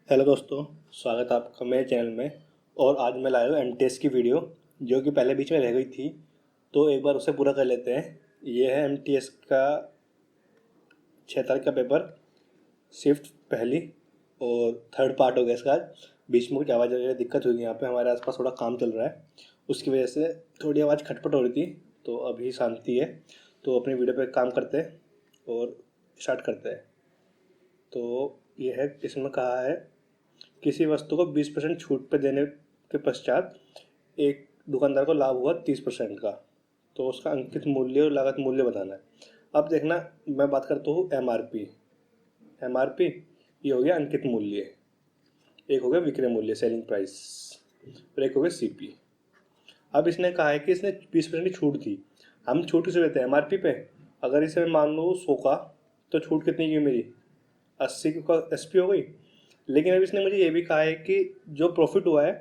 Hello दोस्तों, स्वागत है आपका मेरे चैनल में। और आज मैं लाया हूँ एमटीएस की वीडियो, जो कि पहले बीच में रह गई थी, तो एक बार उसे पूरा कर लेते हैं। ये है एमटीएस का 6 तारीख का पेपर, शिफ्ट पहली और थर्ड पार्ट हो गया इसका। आज बीच में कुछ आवाज़ वगैरह दिक्कत हुई, यहाँ पे हमारे आसपास थोड़ा काम चल रहा है, उसकी वजह से थोड़ी आवाज़ खटपट हो रही थी। तो अभी शांति है, तो अपनी वीडियो पे काम करते हैं और स्टार्ट करते हैं। तो ये है, इसमें कहा है किसी वस्तु को 20% छूट पे देने के पश्चात एक दुकानदार को लाभ हुआ 30% का, तो उसका अंकित मूल्य और लागत मूल्य बताना है। अब देखना, मैं बात करता हूँ एमआरपी। एमआरपी ये हो गया अंकित मूल्य, एक हो गया विक्रय मूल्य सेलिंग प्राइस, और एक हो गया सीपी। अब इसने कहा है कि इसने 20% की छूट दी। हम छूट किसे देते हैं? एमआरपी पे। अगर इसे मैं मान लूँ 100 का, तो छूट कितनी की मेरी? 80 का एसपी हो गई। लेकिन अब इसने मुझे ये भी कहा है कि जो प्रॉफिट हुआ है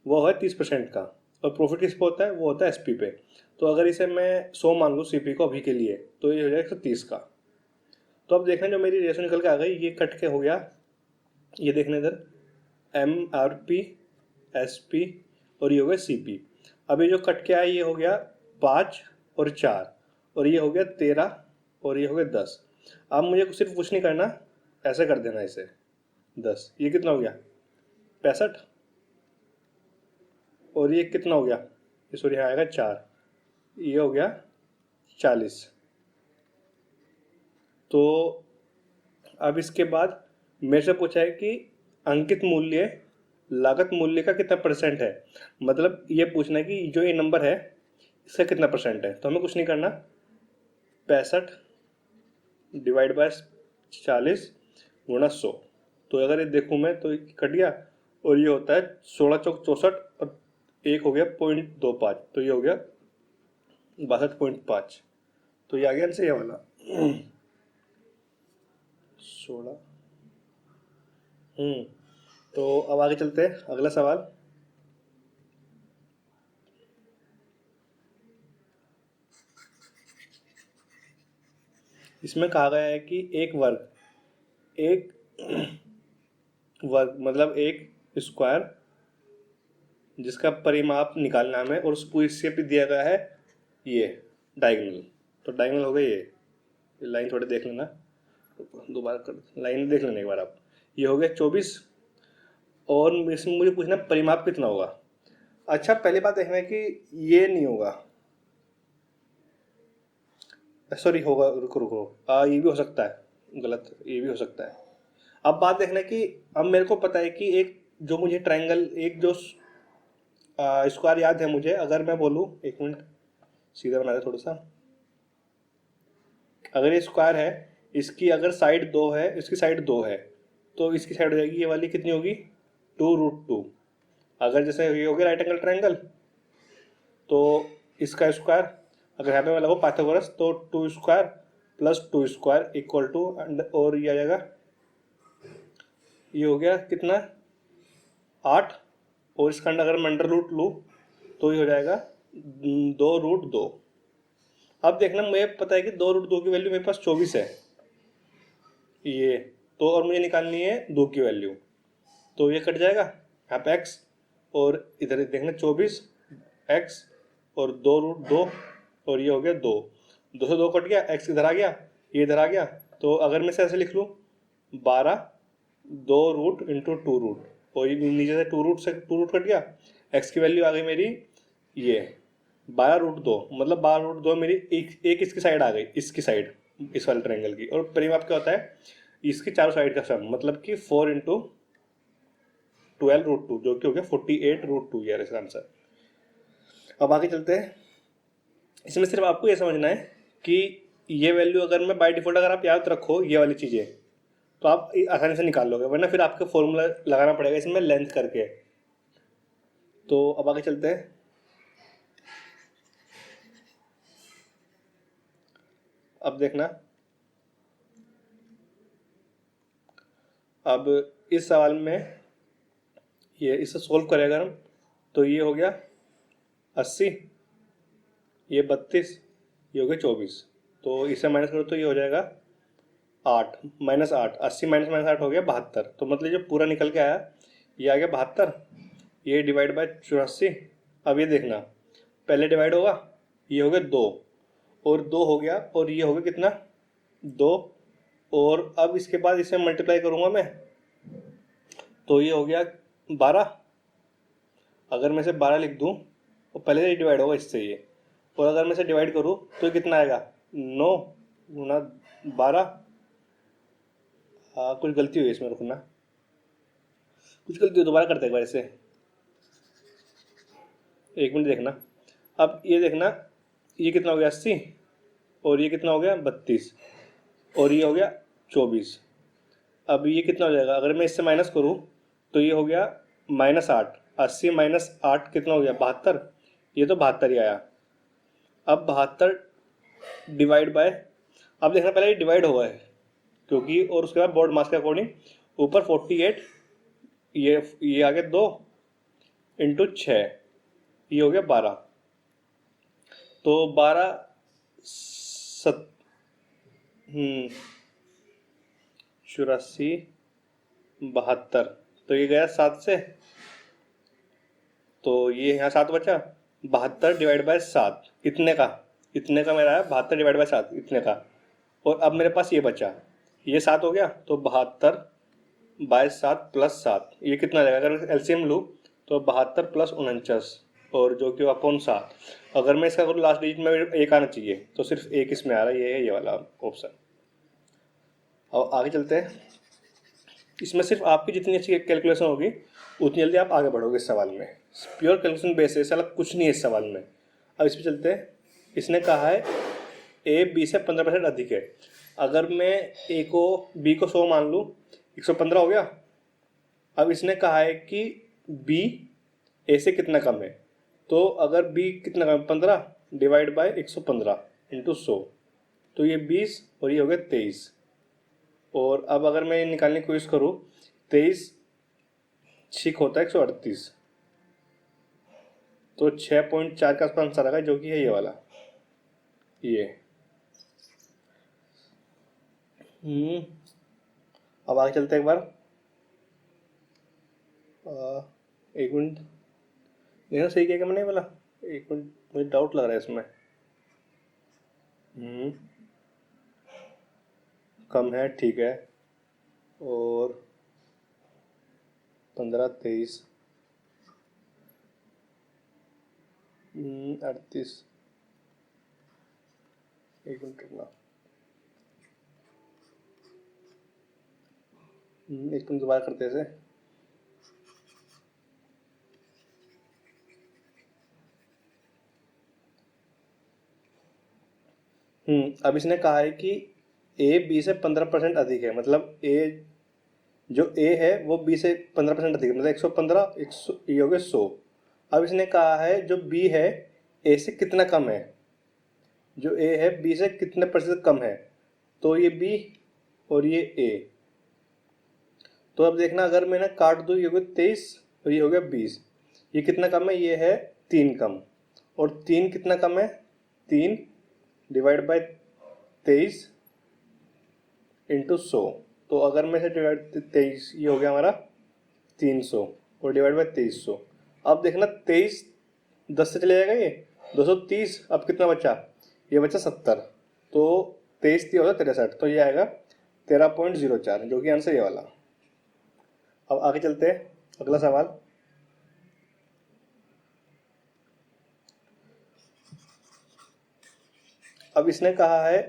वो है 30% का, और प्रॉफिट किस पे होता है? वो होता है एसपी पे। तो अगर इसे मैं 100 मान लूँ सीपी को अभी के लिए, तो ये हो जाएगा 130 का। तो अब देखना, जो मेरी रेशो निकल के आ गई, ये कट के हो गया, ये देखने इधर, M R P, S P, और ये हो गया सी पी। अब ये जो कट के आया, ये हो गया 5 और 4, और ये हो गया 13, और ये हो गया 10। अब मुझे सिर्फ कुछ नहीं करना, ऐसे कर देना इसे 10। ये कितना हो गया? 65। और ये कितना हो गया? ये सॉरी, यहाँ आएगा 4, ये हो गया 40। तो अब इसके बाद मेरे से पूछा है कि अंकित मूल्य लागत मूल्य का कितना परसेंट है। मतलब ये पूछना है कि जो ये नंबर है इसका कितना परसेंट है। तो हमें कुछ नहीं करना, 65 डिवाइड बाय 40 गुणा 100। तो अगर ये देखूँ मैं, तो कट गया, और ये होता है 16 चौक 64, और एक हो गया 0.25, तो ये हो गया 62.5। तो ये आ गया आंसर, ये वाला 16। तो अब आगे चलते हैं, अगला सवाल। इसमें कहा गया है कि एक वर्ग मतलब एक स्क्वायर जिसका परिमाप निकालना है हमें, और उस पूरी शेप भी दिया गया है ये डायगोनल। तो डायगोनल हो गया ये लाइन थोड़े देख लेना, दोबारा कर लाइन देख लेना एक बार आप। ये हो गया 24, और इसमें मुझे पूछना परिमाप कितना होगा। अच्छा, पहली बात देखना है कि ये नहीं होगा, सॉरी होगा, रुको रुको, ये भी हो सकता है गलत, ये भी हो सकता है। अब बात देखना कि अब मेरे को पता है कि एक जो मुझे ट्रायंगल, एक जो स्क्वायर याद है मुझे, अगर मैं बोलूँ, एक मिनट सीधा बना दे थोड़ा सा। अगर ये स्क्वायर है, इसकी अगर साइड 2 है, इसकी साइड 2 है, तो इसकी साइड हो जाएगी ये वाली, कितनी होगी? 2√2। अगर जैसे ये हो गया राइट एंगल ट्रायंगल, तो इसका स्क्वायर, अगर यहाँ पे मैं लगाऊँ पाइथागोरस, तो 2 square plus 2 square equal to, और ये आ जाएगा, ये हो गया कितना? 8। और इसका अगर मैं अंडर रूट लूँ, तो ये हो जाएगा 2√2। अब देखना, मुझे पता है कि 2√2 की वैल्यू मेरे पास 24 है, ये तो, और मुझे निकालनी है 2 की वैल्यू। तो ये कट जाएगा यहाँ पे x, और इधर देखना 24x और 2√2, और ये हो गया 2। 2 से 2 कट गया, x इधर आ गया, ये इधर आ गया। तो अगर मैं इसे ऐसे लिख लूँ, 12 2 रूट इंटू 2 रूट, और ये नीचे से 2 रूट से 2 रूट कट गया, x की वैल्यू आ गई मेरी ये 12√2। मतलब 12√2 मेरी एक इसकी साइड आ गई, इसकी साइड, इस वाले ट्रायंगल की। और परिमाप क्या होता है? इसकी चारों साइड का सम, मतलब कि 4 इंटू 12√2, जो कि हो गया 48√2, यार इसका आंसर। अब आगे चलते हैं। इसमें सिर्फ आपको ये समझना है कि ये वैल्यू अगर मैं बाय डिफॉल्ट, अगर आप याद रखो ये वाली चीज़ें, तो आप आसानी से निकाल लोगे, वरना फिर आपको फॉर्मूला लगाना पड़ेगा इसमें लेंथ करके। तो अब आगे चलते हैं। अब देखना, अब इस सवाल में ये इसे सोल्व करें अगर हम, तो ये हो गया 80, ये 32, ये हो गया 24। तो इसे माइनस करो तो ये हो जाएगा 8 -8, 80 -8 हो गया 72। तो मतलब जो पूरा निकल के आया ये आ गया 72, ये डिवाइड बाय 84। अब ये देखना, पहले डिवाइड होगा, ये हो गया 2 और 2 हो गया, और ये हो गया कितना 2, और अब इसके बाद इसे मल्टीप्लाई करूंगा मैं, तो ये हो गया 12। अगर मैं इसे 12 लिख दूं तो पहले से डिवाइड होगा इससे ये, और अगर मैं इसे डिवाइड करूं तो ये कितना आएगा 9 गुना 12। कुछ गलती हुई इसमें, रुकना, कुछ गलती हो दोबारा करते हैं एक बार इसे, एक मिनट देखना। अब ये देखना, ये कितना हो गया 80, और ये कितना हो गया 32, और ये हो गया 24। अब ये कितना हो जाएगा, अगर मैं इससे माइनस करूँ तो ये हो गया -8, 80 -8 कितना हो गया 72, ये तो 72 ही आया। अब 72 डिवाइड बाय, अब देखना पहले ये डिवाइड हुआ है क्योंकि, और उसके बाद बोर्ड मास के अकॉर्डिंग ऊपर 48, ये आ गया 2 इंटू 6, ये हो गया 12। तो 12 सत 84 72, तो ये गया 7 से, तो ये यहाँ 7 बचा। 72 डिवाइड बाय 7 इतने का मेरा है 72 डिवाइड बाय 7 इतने का। और अब मेरे पास ये बचा, ये 7 हो गया, तो 72 बाय 7 प्लस 7, ये कितना आ जाएगा, अगर एलसीएम लूँ तो 72 प्लस 49, और जो कि अपॉन 7। अगर मैं इसका करूँ लास्ट डिजिट में एक आना चाहिए, तो सिर्फ एक इसमें आ रहा है, ये है ये वाला ऑप्शन। अब आगे चलते हैं, इसमें सिर्फ आपकी जितनी अच्छी कैलकुलेशन होगी उतनी जल्दी आप आगे बढ़ोगे इस सवाल में। प्योर कैलकुलेशन बेस है, अलग कुछ नहीं है इस सवाल में। अब इस पर चलते हैं, इसने कहा है ए बी से 15% अधिक है। अगर मैं ए को बी को 100 मान लूँ, 115 हो गया। अब इसने कहा है कि बी ए से कितना कम है, तो अगर बी कितना कम, 15 डिवाइड बाय 115 इंटू 100, तो ये 20 और ये हो गया 23। और अब अगर मैं निकालने की कोशिश करूँ, 23 छिक होता है 138, तो 6.4 का आसपास आंसर आएगा, जो कि है ये वाला, ये। अब आगे चलते हैं एक बार, एक मिनट देखना सही क्या मैंने बोला, एक मिनट, मुझे डाउट लग रहा है इसमें। कम है, ठीक है, और 15 23 38, एक मिनट रुकना, एक मिनट दोबारा करते हैं इसे। अब इसने कहा है कि ए बी से 15% अधिक है, मतलब ए जो ए है वो बी से 15% अधिक है, मतलब 115, 100, ये हो गया 100। अब इसने कहा है जो बी है ए से कितना कम है, जो ए है बी से कितने प्रतिशत कम है, तो ये बी और ये ए। तो अब देखना, अगर मैं ना काट दूँ, ये हो गया 23 और ये हो गया 20, ये कितना कम है, ये है 3 कम, और 3 कितना कम है, 3 डिवाइड बाय 23 इंटू 100। तो अगर मैं इसे डिवाइड 23, ये हो गया हमारा 300, और डिवाइड बाय 2300। अब देखना 23 10 से चले जाएगा, ये 230, अब कितना बचा, ये बचा 70, तो 23 3 होगा 63, तो ये आएगा 13.04, जो कि आंसर ये वाला। अब आगे चलते हैं, अगला सवाल। अब इसने कहा है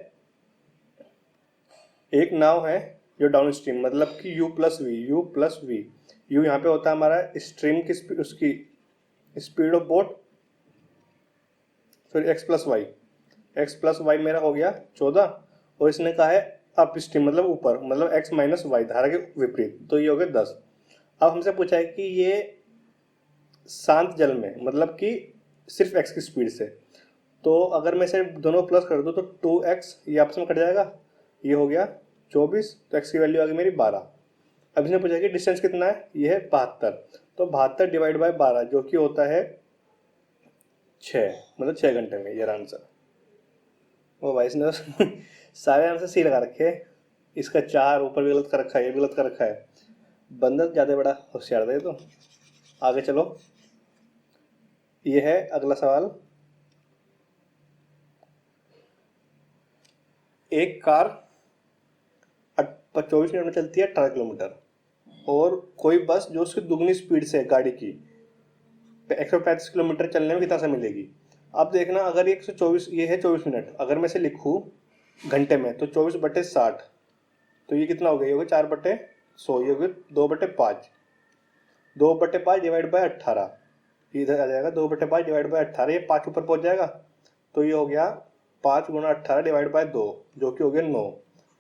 एक नाव है जो डाउन स्ट्रीम, मतलब कि u प्लस वी, u यहाँ पे होता है हमारा स्ट्रीम की स्पीड, उसकी स्पीड ऑफ बोट, फिर x प्लस वाई मेरा हो गया 14, और इसने कहा है अप स्ट्रीम मतलब ऊपर, मतलब x माइनस वाई धारा के विपरीत, तो ये हो गया 10। अब हमसे पूछा है कि ये शांत जल में, मतलब कि सिर्फ x की स्पीड से, तो अगर मैं इसे दोनों प्लस कर दूँ तो 2x ये आपस में कट जाएगा, ये हो गया 24, तो x की वैल्यू आ गई मेरी 12। अब इसने पूछा कि डिस्टेंस कितना है, ये है 72, तो 72 डिवाइड बाय 12 जो कि होता है 6, मतलब 6 घंटे में, ये आंसर। ओ भाई इसने सारे आंसर सी लगा रखे। इसका 4 ऊपर भी गलत कर रखा है, ये भी गलत कर रखा है। बंदा ज़्यादा बड़ा होशियार था ये तो। आगे चलो, ये है अगला सवाल। एक कार 24 मिनट में चलती है 18 किलोमीटर, और कोई बस जो उसकी दुगनी स्पीड से है गाड़ी की 135 किलोमीटर चलने में कितना समय मिलेगी। अब देखना, अगर ये 124, ये है 24 मिनट, अगर मैं इसे लिखूँ घंटे में तो 24/60, तो ये कितना हो गया, ये हो गया 4/100, ये हो गया 2/5। 2/5 डिवाइड बाय 18, इधर आ जाएगा 2/5 डिवाइड बाय 18, ये 5 ऊपर पहुंच जाएगा, तो ये हो गया 5 × 18 डिवाइड बाय 2, जो कि हो गया 9।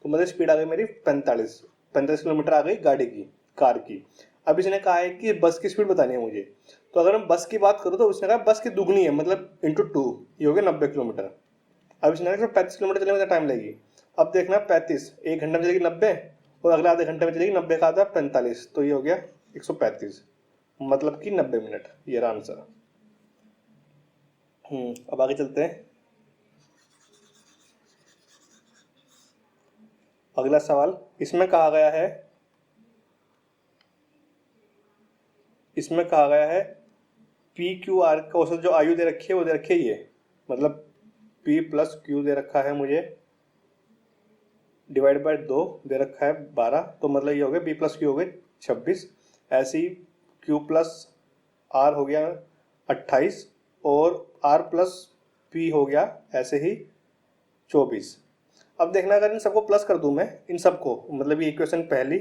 तो मतलब स्पीड आ गई मेरी 45 किलोमीटर आ गई गाड़ी की, कार की। अब इसने कहा है कि बस की स्पीड बतानी है मुझे, तो अगर मैं बस की बात करूँ तो उसने कहा बस की दुगनी है, मतलब × 2, ये हो गया 90 किलोमीटर। अब इसने कहा 35 किलोमीटर चलने में कितना टाइम लगेगी। अब देखना 35 1 घंटे में चलेगी 90, और अगले आधे घंटे में चलेगी 90 का आधा 45, तो ये हो गया 135, मतलब कि 90 मिनट, ये रहा आंसर। अब आगे चलते हैं। अगला सवाल, इसमें कहा गया है पी क्यू आर का औसत जो आयु दे रखी है वो दे रखी है ये, मतलब P + Q दे रखा है मुझे, डिवाइड बाय 2 दे रखा है 12, तो मतलब ये हो गया P + Q हो गए 26, ऐसे ही Q + R हो गया 28, और R + P हो गया ऐसे ही 24। अब देखना, अगर इन सबको प्लस कर दूं मैं, इन सबको, मतलब ये इक्वेशन पहली,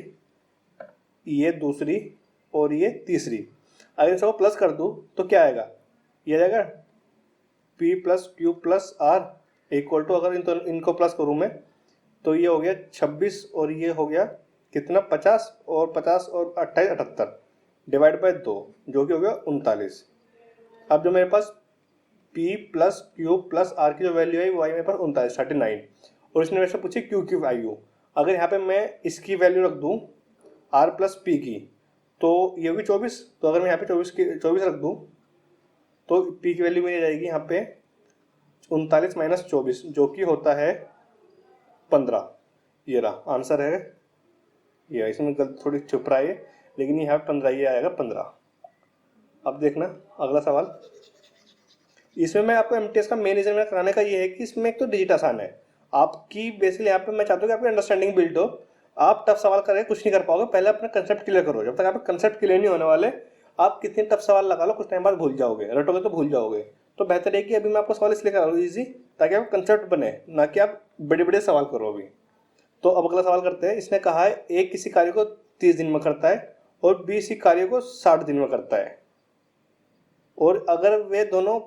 ये दूसरी और ये तीसरी, अगर इन सबको प्लस कर दूं तो क्या आएगा, ये आएगा P + Q + R equal to, अगर इनको प्लस करूं मैं तो ये हो गया 26, और ये हो गया कितना 50, और 50 और 28 78 डिवाइड बाय 2, जो कि हो गया 39। अब जो मेरे पास P + Q + R की जो वैल्यू है वो आई मेरे पास 39, और इसने मेरे से पूछी Q की वैल्यू। अगर यहाँ पे मैं इसकी वैल्यू रख दूँ R + P की, तो ये होगी 24, तो अगर मैं यहाँ पे 24 रख दूँ तो P की वैल्यू मेरी जाएगी यहाँ पे 39 - 24, जो कि होता है 15। ये रहा आंसर है, ये इसमें गलत थोड़ी छुप रहा है, लेकिन यहाँ पे 15, ये आएगा 15। अब देखना अगला सवाल। इसमें मैं आपको एमटीएस का मेन रीजन कराने का ये है कि इसमें एक तो डिजिट आसान है आपकी, बेसिकली यहाँ पे मैं चाहता हूँ कि आपकी अंडरस्टैंडिंग बिल्ड हो। आप टफ सवाल करके कुछ नहीं कर पाओगे, पहले अपना कंसेप्ट क्लियर करो। जब तक आप कंसेप्ट क्लियर नहीं होने वाले, आप कितने टफ सवाल लगा लो, कुछ टाइम बाद भूल जाओगे, रटोगे तो भूल जाओगे। तो बेहतर है कि अभी मैं आपको सवाल इसलिए करा रहा हूँ ईजी, ताकि आपका कंसेप्ट बने, ना कि आप बड़े बड़े सवाल करो अभी। तो अब अगला सवाल करते हैं। इसने कहा है ए किसी कार्य को 30 दिन में करता है और बी इसी कार्य को 60 दिन में करता है, और अगर वे दोनों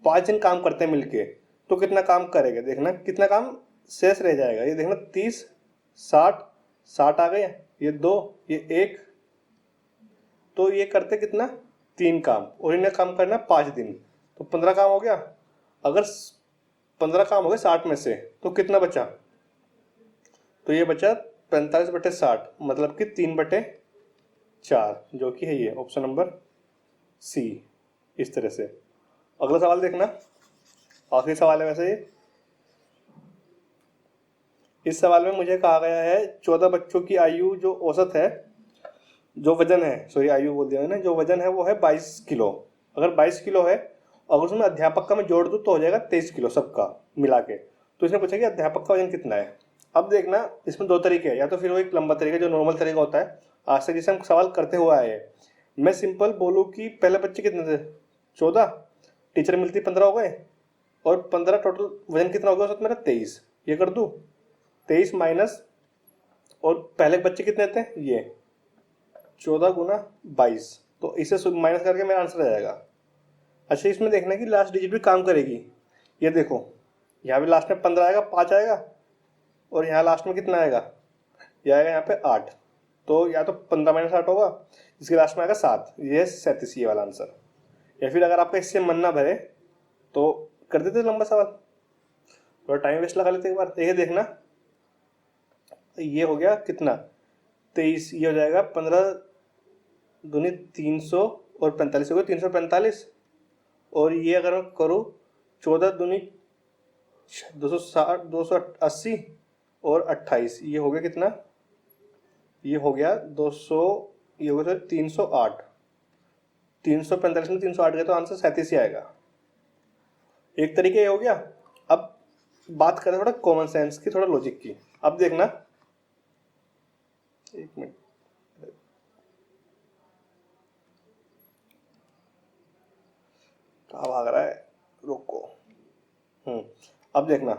5 दिन काम करते हैं मिलके तो कितना काम करेगा। देखना कितना काम शेष रह जाएगा, ये देखना 30 60 60 आ गए, ये 2 ये 1, तो ये करते कितना 3 काम, और इन्हें काम करना 5 दिन, तो 15 काम हो गया। अगर 15 काम हो गए 60 में से, तो कितना बचा, तो ये बचा 45/60, मतलब कि 3/4, जो कि है ये ऑप्शन नंबर सी। इस तरह से अगला सवाल देखना, आखिरी सवाल है वैसे ये। इस सवाल में मुझे कहा गया है 14 बच्चों की आयु जो औसत है, जो वजन है, सॉरी आयु बोल दिया मैंने, जो वजन है वो है 22 किलो। अगर 22 किलो है, अगर उसमें अध्यापक का मैं जोड़ दूँ तो हो जाएगा 23 किलो सबका मिला के। तो इसने पूछा कि अध्यापक का वजन कितना है। अब देखना इसमें 2 तरीके हैं, या तो फिर वो एक लंबा तरीका जो नॉर्मल तरीका होता है आज तक जिसे हम सवाल करते हुए आए हैं। मैं सिंपल बोलूँ कि पहले बच्चे कितने थे 14, टीचर मिलती 15 हो गए, और 15 टोटल वजन कितना हो गया औसत मेरा 23, ये कर दूँ 23 माइनस, और पहले बच्चे कितने थे ये 14 × 22, तो इसे माइनस करके मेरा आंसर आ जाएगा। अच्छा इसमें देखना कि लास्ट डिजिट भी काम करेगी, ये देखो यहाँ भी लास्ट में 15 आएगा, 5 आएगा, और यहाँ लास्ट में कितना आएगा, ये आएगा यहाँ पे 8, तो या तो 15 - 8 होगा, इसके लास्ट में आएगा 7, ये 37 ये वाला आंसर। या फिर अगर आपका इससे मन ना भरे तो कर देते लंबा सवाल, थोड़ा टाइम वेस्ट लगा लेते एक बार। ये देखना ये हो गया कितना 23, ये हो जाएगा 15 दूनी 300 और 45 हो गया 345, और ये अगर मैं करूँ 14 दूनी 260 280, और 28, ये हो गया कितना, ये हो गया 200, ये हो गया 308, 345 में 308 गया तो आंसर 37 ही आएगा। एक तरीके ये हो गया। अब बात करें थोड़ा कॉमन सेंस की, थोड़ा लॉजिक की। अब देखना, एक मिनट, कहाँ भाग रहा है, रुको। अब देखना,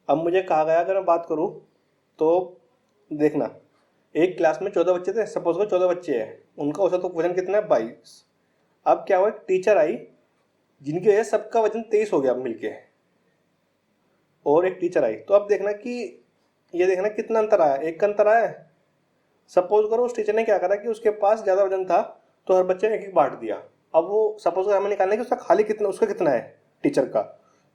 अब मुझे कहा गया अगर मैं बात करूँ तो देखना, एक क्लास में 14 बच्चे थे, सपोज को 14 बच्चे हैं, उनका औसत तो वजन कितना है 22। अब क्या हुआ, एक टीचर आई जिनकी वजह से सबका वजन 23 हो गया अब मिलके, और एक टीचर आई, तो अब देखना कि ये देखना कितना अंतर आया, एक का अंतर आया है। सपोज करो उस टीचर ने क्या करा कि उसके पास ज़्यादा वजन था तो हर बच्चे ने एक एक बांट दिया। अब वो सपोज करो हमें निकालना है कि उसका खाली कितना, उसका कितना है टीचर का।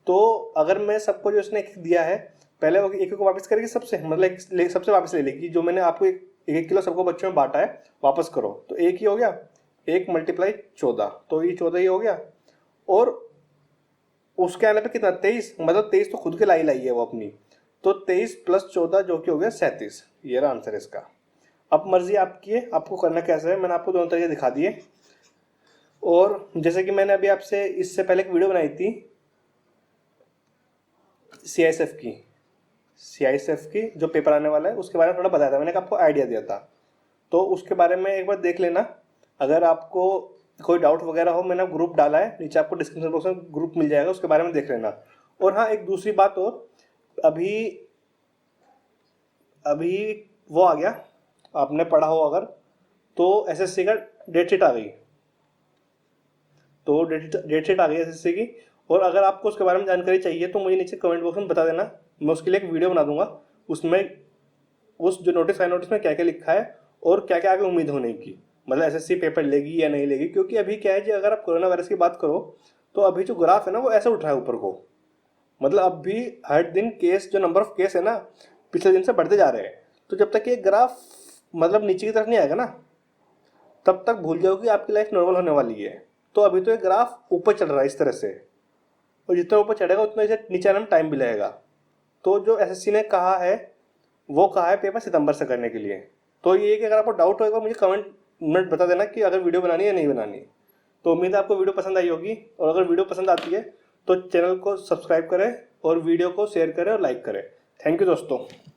तो अगर मैं सबको जो उसने एक दिया है, पहले वो एक को वापस करेगी सबसे, मतलब सबसे वापस ले लेगी, जो मैंने आपको एक किलो सबको बच्चों में बांटा है वापस करो, तो एक ही हो गया, 1 × 14, तो ये 14 ही हो गया। और उसके आने पे कितना, 23, मतलब 23 तो खुद के लाई है वो अपनी, तो 23 + 14 जो कि हो गया 37, ये रहा आंसर इसका। अब मर्जी आपकी है, आपको करना कैसे है, मैंने आपको दोनों तरीके दिखा दिए। और जैसे कि मैंने अभी आपसे इससे पहले एक वीडियो बनाई थी CISF की जो पेपर आने वाला है, उसके बारे में थोड़ा बताया था, मैंने आपको आइडिया दिया था, तो उसके बारे में एक बार देख लेना। अगर आपको कोई डाउट वगैरह हो, मैंने ग्रुप डाला है नीचे, आपको डिस्क्रिप्शन बॉक्स में ग्रुप मिल जाएगा, उसके बारे में देख लेना। और हाँ, एक दूसरी बात और, अभी वो आ गया, आपने पढ़ा हो अगर, तो SSC का डेट शीट आ गई, तो डेट शीट आ गई SSC की। और अगर आपको उसके बारे में जानकारी चाहिए तो मुझे नीचे कमेंट बॉक्स में बता देना, मैं उसके लिए एक वीडियो बना दूंगा, उसमें उस जो नोटिस में क्या क्या लिखा है और क्या क्या आगे उम्मीद होने की, मतलब SSC पेपर लेगी या नहीं लेगी। क्योंकि अभी क्या है जी, अगर आप कोरोना वायरस की बात करो तो अभी जो ग्राफ है ना वो ऐसे उठ रहा है ऊपर को, मतलब अब भी हर दिन केस, जो नंबर ऑफ केस है ना पिछले दिन से बढ़ते जा रहे हैं। तो जब तक ये ग्राफ मतलब नीचे की तरफ नहीं आएगा ना, तब तक भूल जाओ कि आपकी लाइफ नॉर्मल होने वाली है। तो अभी तो ये ग्राफ ऊपर चल रहा है इस तरह से, और जितना ऊपर चढ़ेगा उतना इसे नीचे आने में टाइम भी लगेगा। तो जो SSC ने कहा है, वो कहा है पेपर सितंबर से करने के लिए। तो ये कि अगर आपको डाउट होगा मुझे कमेंट में बता देना कि अगर वीडियो बनानी है या नहीं बनानी। तो उम्मीद है आपको वीडियो पसंद आई होगी, और अगर वीडियो पसंद आती है तो चैनल को सब्सक्राइब करें और वीडियो को शेयर करें और लाइक करें। थैंक यू दोस्तों।